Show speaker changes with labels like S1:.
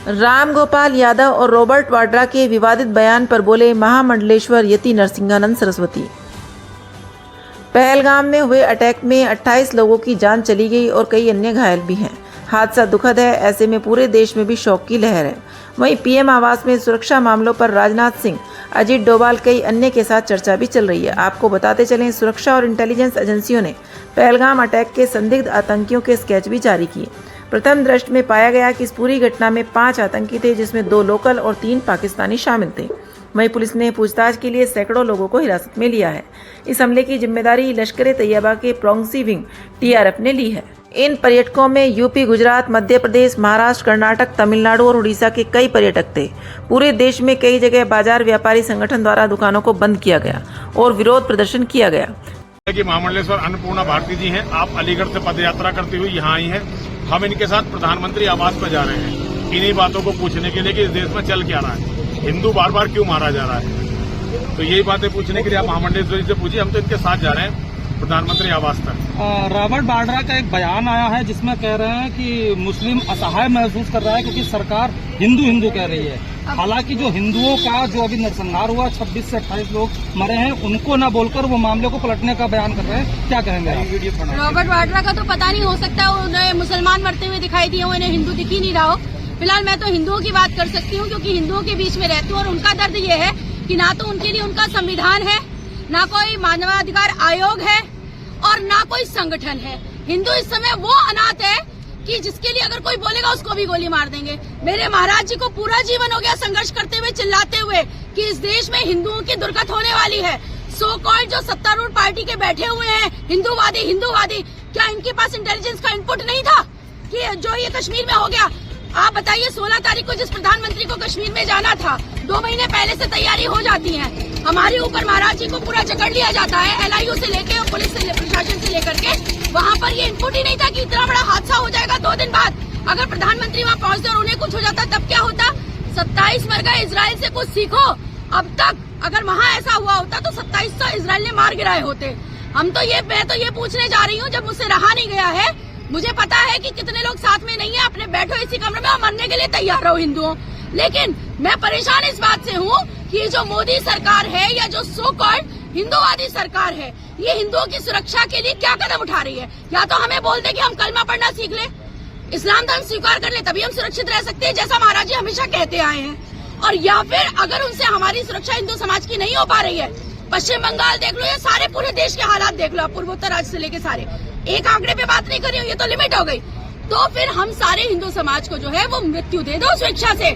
S1: राम गोपाल यादव और रॉबर्ट वाड्रा के विवादित बयान पर बोले महामंडलेश्वर यति नरसिंहानंद सरस्वती। पहलगाम में हुए अटैक में 28 लोगों की जान चली गई और कई अन्य घायल भी हैं। हादसा दुखद है, ऐसे में पूरे देश में भी शोक की लहर है। वहीं पीएम आवास में सुरक्षा मामलों पर राजनाथ सिंह, अजीत डोभाल कई अन्य के साथ चर्चा भी चल रही है। आपको बताते चलें, सुरक्षा और इंटेलिजेंस एजेंसियों ने पहलगाम अटैक के संदिग्ध आतंकियों के स्केच भी जारी किए। प्रथम दृष्टि में पाया गया कि इस पूरी घटना में 5 आतंकी थे, जिसमें 2 लोकल और 3 पाकिस्तानी शामिल थे। वहीं पुलिस ने पूछताछ के लिए सैकड़ों लोगों को हिरासत में लिया है। इस हमले की जिम्मेदारी लश्कर तैयबा के प्रॉक्सी विंग TRF ने ली है। इन पर्यटकों में यूपी, गुजरात, मध्य प्रदेश, महाराष्ट्र, कर्नाटक, तमिलनाडु और उड़ीसा के कई पर्यटक थे। पूरे देश में कई जगह बाजार व्यापारी संगठन द्वारा दुकानों को बंद किया गया और विरोध प्रदर्शन किया गया।
S2: कि महामंडलेश्वर अन्नपूर्णा भारती जी हैं, आप अलीगढ़ से पद यात्रा करते हुए यहाँ आई हैं। हम इनके साथ प्रधानमंत्री आवास पर जा रहे हैं इन्हीं बातों को पूछने के लिए कि इस देश में चल क्या रहा है, हिंदू बार बार क्यों मारा जा रहा है। तो यही बातें पूछने के लिए आप महामंडलेश्वर जी से पूछिए। हम तो इनके साथ जा रहे हैं प्रधानमंत्री आवास तक।
S3: रॉबर्ट वाड्रा का एक बयान आया है जिसमें कह रहे हैं कि मुस्लिम असहाय महसूस कर रहा है क्योंकि सरकार हिंदू हिंदू कह रही है। हालांकि जो हिंदुओं का जो अभी नरसंहार हुआ, 26 से 28 लोग मरे हैं, उनको न बोलकर वो मामले को पलटने का बयान कर रहे हैं। क्या कहेंगे आप?
S4: रॉबर्ट वाड्रा का तो पता नहीं, हो सकता है उन्हें मुसलमान मरते हुए दिखाई दिए हो, इन्हें हिंदू दिख ही नहीं रहा हो। फिलहाल मैं तो हिंदुओं की बात कर सकती हूँ क्योंकि हिंदुओं के बीच में रहती हूँ और उनका दर्द ये है कि ना तो उनके लिए उनका संविधान है, ना कोई मानवाधिकार आयोग है और ना कोई संगठन है। हिंदू इस समय वो अनाथ है कि जिसके लिए अगर कोई बोलेगा उसको भी गोली मार देंगे। मेरे महाराज जी को पूरा जीवन हो गया संघर्ष करते हुए, चिल्लाते हुए कि इस देश में हिंदुओं की दुर्गत होने वाली है। सो कॉल्ड जो सत्तारूढ़ पार्टी के बैठे हुए हैं हिंदूवादी, क्या इनके पास इंटेलिजेंस का इनपुट नहीं था कि जो ये कश्मीर में हो गया? आप बताइए, 16 तारीख को जिस प्रधानमंत्री को कश्मीर में जाना था, 2 महीने पहले से तैयारी हो जाती है। हमारे ऊपर महाराज जी को पूरा जकड़ लिया जाता है, LIU से लेके और पुलिस से, प्रशासन से लेकर के। वहाँ पर ये इनपुट ही नहीं था कि इतना बड़ा हादसा हो जाएगा 2 दिन बाद। अगर प्रधानमंत्री वहाँ पहुँचते और उन्हें कुछ हो जाता तब क्या होता? 27 मर गए, इजराइल से कुछ सीखो। अब तक अगर वहाँ ऐसा हुआ होता तो 2700 इजराइल ने मार गिराए होते। मैं तो ये पूछने जा रही हूँ, जब मुझसे रहा नहीं गया है, मुझे पता है कि कितने लोग साथ में नहीं है, अपने बैठो इसी कमरे में और मरने के लिए तैयार रहो हिंदुओं। लेकिन मैं परेशान इस बात से हूँ कि जो मोदी सरकार है या जो सो कॉल्ड हिंदूवादी सरकार है, ये हिंदुओं की सुरक्षा के लिए क्या कदम उठा रही है? या तो हमें बोल दे कि हम कलमा पढ़ना सीख ले, इस्लाम धर्म स्वीकार कर ले, तभी हम सुरक्षित रह सकते हैं, जैसा महाराज जी हमेशा कहते आए हैं। और या फिर अगर उनसे हमारी सुरक्षा हिंदू समाज की नहीं हो पा रही है, पश्चिम बंगाल देख लो या सारे पूरे देश के हालात देख लो, पूर्वोत्तर राज्य से लेके सारे, एक आंकड़े पे बात नहीं कर रही हूँ, ये तो लिमिट हो गई। तो फिर हम सारे हिंदू समाज को जो है वो मृत्यु दे दो स्वेच्छा से।